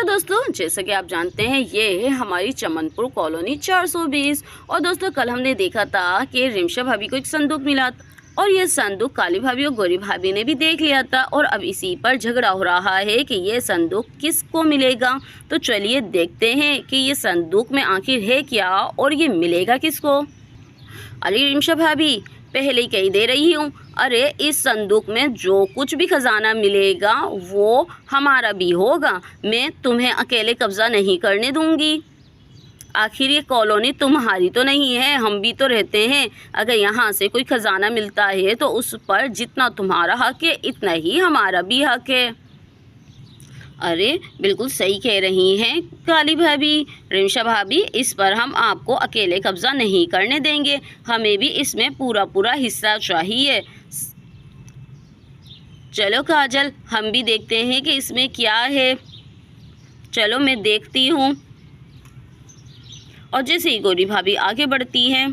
दोस्तों, जैसा कि आप जानते हैं ये है हमारी चमनपुर कॉलोनी 420। और दोस्तों, कल हमने देखा था कि रिमशा भाभी को एक संदूक मिला और ये संदूक काली भाभी और गोरी भाभी ने भी देख लिया था और अब इसी पर झगड़ा हो रहा है कि ये संदूक किसको मिलेगा। तो चलिए देखते हैं कि ये संदूक में आखिर है क्या और ये मिलेगा किसको। अरे रिमशा भाभी, पहले ही कही दे रही हूँ, अरे इस संदूक में जो कुछ भी खजाना मिलेगा वो हमारा भी होगा। मैं तुम्हें अकेले कब्जा नहीं करने दूंगी। आखिर ये कॉलोनी तुम्हारी तो नहीं है, हम भी तो रहते हैं। अगर यहाँ से कोई खजाना मिलता है तो उस पर जितना तुम्हारा हक है इतना ही हमारा भी हक है। अरे बिल्कुल सही कह रही हैं काली भाभी, रिमशा भाभी, इस पर हम आपको अकेले कब्जा नहीं करने देंगे। हमें भी इसमें पूरा हिस्सा चाहिए। चलो काजल, हम भी देखते हैं कि इसमें क्या है। चलो मैं देखती हूँ। और जैसे ही गोरी भाभी आगे बढ़ती हैं,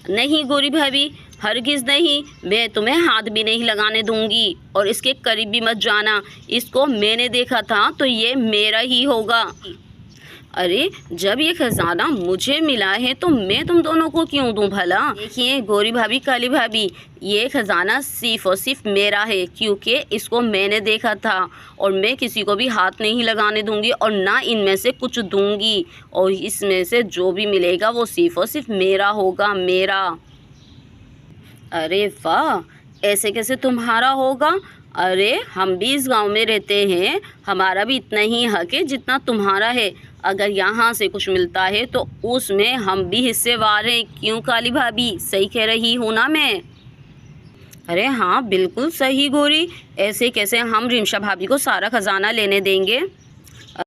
नहीं गोरी भाभी, हरगिज़ नहीं, मैं तुम्हें हाथ भी नहीं लगाने दूंगी और इसके करीब भी मत जाना। इसको मैंने देखा था तो ये मेरा ही होगा। अरे जब ये खजाना मुझे मिला है तो मैं तुम दोनों को क्यों दूं भला। देखिए गोरी भाभी, काली भाभी, ये खजाना सिर्फ और सिर्फ मेरा है क्योंकि इसको मैंने देखा था और मैं किसी को भी हाथ नहीं लगाने दूंगी और ना इनमें से कुछ दूंगी। और इसमें से जो भी मिलेगा वो सिर्फ और सिर्फ मेरा होगा, मेरा। अरे वाह, ऐसे कैसे तुम्हारा होगा। अरे हम भी इस गांव में रहते हैं, हमारा भी इतना ही हक है जितना तुम्हारा है। अगर यहाँ से कुछ मिलता है तो उसमें हम भी हिस्सेवार हैं। क्यों काली भाभी, सही कह रही हूँ ना मैं। अरे हाँ बिल्कुल सही गोरी, ऐसे कैसे हम रिमशा भाभी को सारा खजाना लेने देंगे।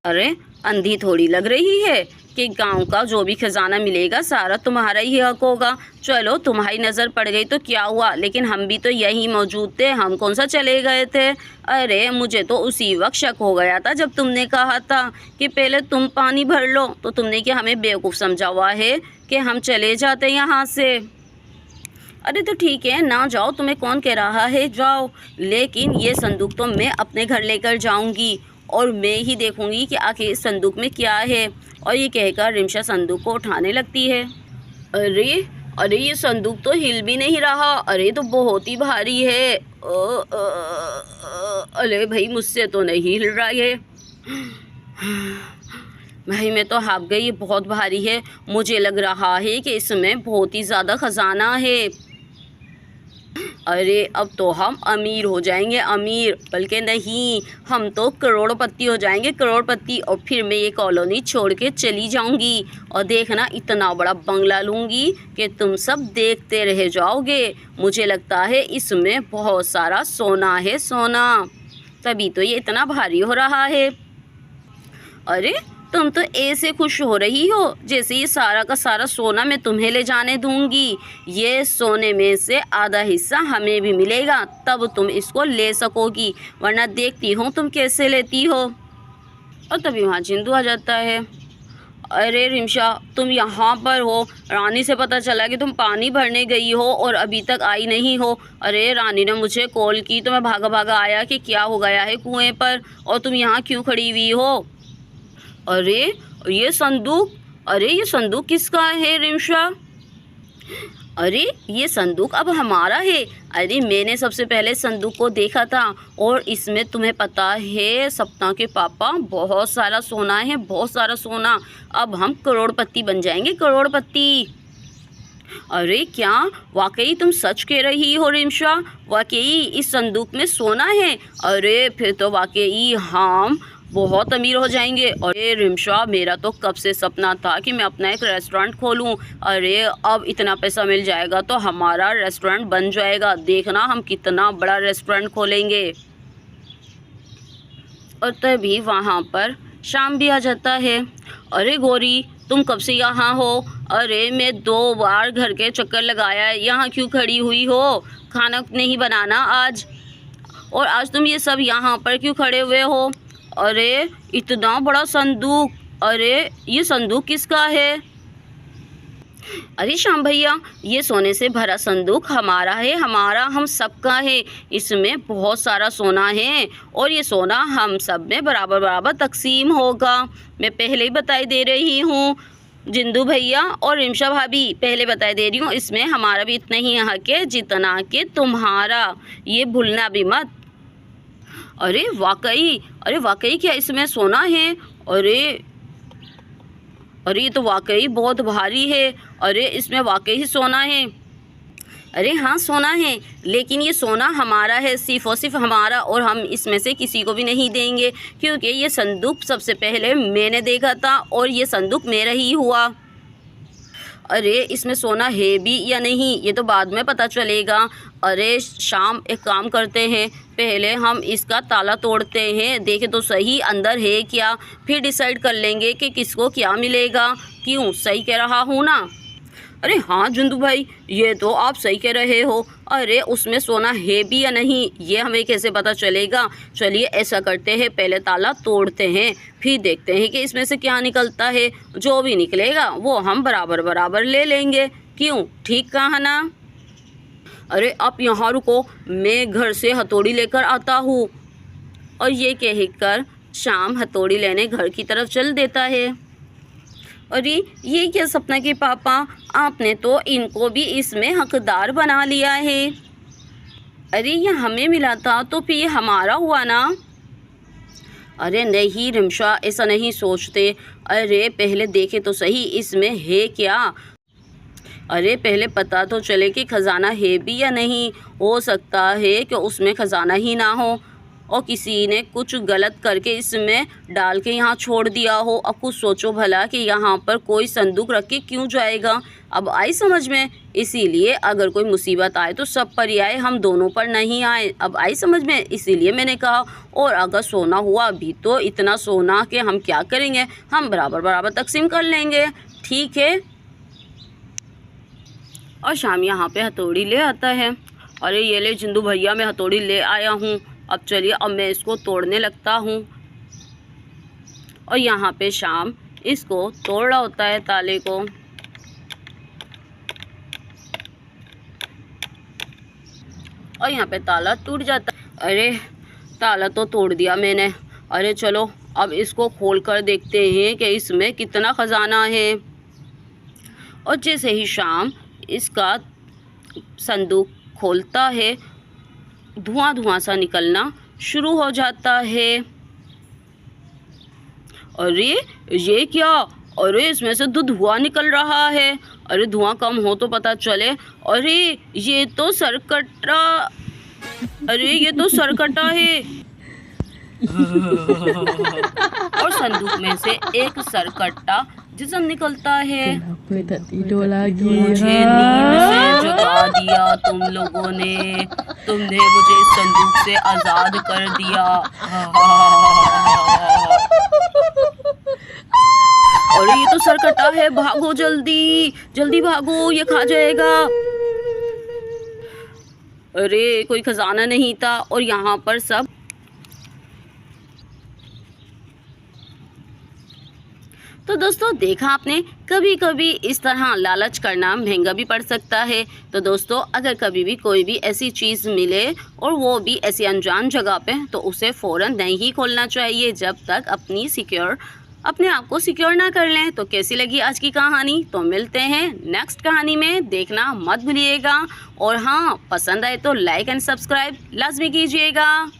अरे अंधी थोड़ी लग रही है कि गांव का जो भी खजाना मिलेगा सारा तुम्हारा ही हक होगा। चलो तुम्हारी नज़र पड़ गई तो क्या हुआ, लेकिन हम भी तो यहीं मौजूद थे, हम कौन सा चले गए थे। अरे मुझे तो उसी वक्त शक हो गया था जब तुमने कहा था कि पहले तुम पानी भर लो, तो तुमने क्या हमें बेवकूफ़ समझा हुआ है कि हम चले जाते यहाँ से। अरे तो ठीक है ना जाओ, तुम्हें कौन कह रहा है जाओ, लेकिन ये संदूक तो मैं अपने घर लेकर जाऊँगी और मैं ही देखूँगी कि आखिर इस संदूक में क्या है। और ये कहकर रिमशा संदूक को उठाने लगती है। अरे अरे ये संदूक तो हिल भी नहीं रहा। अरे तो बहुत ही भारी है। अरे भाई मुझसे तो नहीं हिल रहा है। भाई मैं तो हाफ गई, ये बहुत भारी है। मुझे लग रहा है कि इसमें बहुत ही ज़्यादा ख़जाना है। अरे अब तो हम अमीर हो जाएंगे, अमीर, बल्कि नहीं, हम तो करोड़पति हो जाएंगे, करोड़पति। और फिर मैं ये कॉलोनी छोड़ के चली जाऊंगी और देखना इतना बड़ा बंगला लूँगी कि तुम सब देखते रह जाओगे। मुझे लगता है इसमें बहुत सारा सोना है, सोना, तभी तो ये इतना भारी हो रहा है। अरे तुम तो ऐसे खुश हो रही हो जैसे ये सारा का सारा सोना मैं तुम्हें ले जाने दूंगी। ये सोने में से आधा हिस्सा हमें भी मिलेगा, तब तुम इसको ले सकोगी, वरना देखती हूँ तुम कैसे लेती हो। और तभी वहाँ चिंटू आ जाता है। अरे रिमशा, तुम यहाँ पर हो, रानी से पता चला कि तुम पानी भरने गई हो और अभी तक आई नहीं हो। अरे रानी ने मुझे कॉल की तो मैं भागा भागा आया कि क्या हो गया है कुएँ पर, और तुम यहाँ क्यों खड़ी हुई हो। अरे ये संदूक, अरे ये संदूक किसका है रिमशा। अरे ये संदूक अब हमारा है। अरे मैंने सबसे पहले संदूक को देखा था और इसमें तुम्हें पता है सपना के पापा बहुत सारा सोना है, बहुत सारा सोना। अब हम करोड़पति बन जाएंगे, करोड़पति। अरे क्या वाकई तुम सच कह रही हो रिमशा, वाकई इस संदूक में सोना है। अरे फिर तो वाकई हम बहुत अमीर हो जाएंगे। अरे रिमशा, मेरा तो कब से सपना था कि मैं अपना एक रेस्टोरेंट खोलूं। अरे अब इतना पैसा मिल जाएगा तो हमारा रेस्टोरेंट बन जाएगा, देखना हम कितना बड़ा रेस्टोरेंट खोलेंगे। और तभी वहाँ पर शाम भी आ जाता है। अरे गोरी, तुम कब से यहाँ हो। अरे मैं 2 बार घर के चक्कर लगाया है, यहाँ क्यों खड़ी हुई हो, खाना नहीं बनाना आज, और आज तुम ये सब यहाँ पर क्यों खड़े हुए हो। अरे इतना बड़ा संदूक, अरे ये संदूक किसका है। अरे श्याम भैया, ये सोने से भरा संदूक हमारा है, हमारा, हम सबका है। इसमें बहुत सारा सोना है और ये सोना हम सब में बराबर बराबर तकसीम होगा। मैं पहले ही बताई दे रही हूँ जिंदू भैया और रिमशा भाभी, पहले बताई दे रही हूँ, इसमें हमारा भी इतना ही हक है जितना कि तुम्हारा, ये भूलना भी मत। अरे वाकई क्या इसमें सोना है? अरे ये तो वाकई बहुत भारी है। अरे इसमें वाकई ही सोना है। अरे हाँ सोना है, लेकिन ये सोना हमारा है, सिर्फ़ और सिर्फ हमारा, और हम इसमें से किसी को भी नहीं देंगे, क्योंकि ये संदूक सबसे पहले मैंने देखा था और ये संदूक मेरा ही हुआ। अरे इसमें सोना है भी या नहीं ये तो बाद में पता चलेगा। अरे शाम, एक काम करते हैं, पहले हम इसका ताला तोड़ते हैं, देखें तो सही अंदर है क्या, फिर डिसाइड कर लेंगे कि किसको क्या मिलेगा। क्यों, सही कह रहा हूँ ना? अरे हाँ जिंदू भाई, ये तो आप सही कह रहे हो। अरे उसमें सोना है भी या नहीं ये हमें कैसे पता चलेगा? चलिए ऐसा करते हैं, पहले ताला तोड़ते हैं, फिर देखते हैं कि इसमें से क्या निकलता है। जो भी निकलेगा वो हम बराबर बराबर ले लेंगे। क्यों, ठीक कहा ना? अरे आप यहाँ रुको, मैं घर से हथौड़ी लेकर आता हूँ। और ये कहकर शाम हथौड़ी लेने घर की तरफ चल देता है। अरे ये क्या सपना के पापा, आपने तो इनको भी इसमें हकदार बना लिया है। अरे ये हमें मिला था तो फिर ये हमारा हुआ ना? अरे नहीं रिमशा, ऐसा नहीं सोचते। अरे पहले देखे तो सही इसमें है क्या। अरे पहले पता तो चले कि ख़जाना है भी या नहीं। हो सकता है कि उसमें ख़जाना ही ना हो और किसी ने कुछ गलत करके इसमें डाल के यहाँ छोड़ दिया हो। अब कुछ सोचो भला कि यहाँ पर कोई संदूक रख के क्यों जाएगा। अब आई समझ में, इसीलिए अगर कोई मुसीबत आए तो सब पर ही आए, हम दोनों पर नहीं आए। अब आई समझ में, इसीलिए मैंने कहा। और अगर सोना हुआ भी तो इतना सोना कि हम क्या करेंगे, हम बराबर बराबर तकसीम कर लेंगे, ठीक है। और शाम यहाँ पे हथौड़ी ले आता है। अरे ये ले जिंदू भैया, मैं हथौड़ी ले आया हूँ। अब चलिए, अब मैं इसको तोड़ने लगता हूँ। और यहाँ पे शाम इसको तोड़ रहा होता है ताले को। और यहाँ पे ताला टूट जाता है। अरे ताला तो तोड़ दिया मैंने। अरे चलो अब इसको खोल कर देखते हैं कि इसमें कितना ख़जाना है। और जैसे ही शाम इसका संदूक खोलता है, धुआं धुआं सा निकलना शुरू हो जाता है। अरे ये क्या, अरे इसमें से तो धुआं निकल रहा है। अरे धुआं कम हो तो पता चले। अरे ये तो सरकटा, अरे ये तो सरकटा है। और संदूक में से एक सरकटा जिस्म निकलता है। मुझे नींद से जगा दिया तुम लोगों ने, तुमने मुझे इस संदूक से आज़ाद कर दिया। अरे ये तो सरकटा है, भागो जल्दी जल्दी भागो, ये खा जाएगा। अरे कोई खजाना नहीं था और यहाँ पर सब। तो दोस्तों देखा आपने, कभी कभी इस तरह लालच करना महंगा भी पड़ सकता है। तो दोस्तों अगर कभी भी कोई भी ऐसी चीज़ मिले और वो भी ऐसी अनजान जगह पे, तो उसे फ़ौरन नहीं खोलना चाहिए जब तक अपने आप को सिक्योर ना कर लें। तो कैसी लगी आज की कहानी? तो मिलते हैं नेक्स्ट कहानी में, देखना मत भूलिएगा। और हाँ, पसंद आए तो लाइक एंड सब्सक्राइब लाजमी कीजिएगा।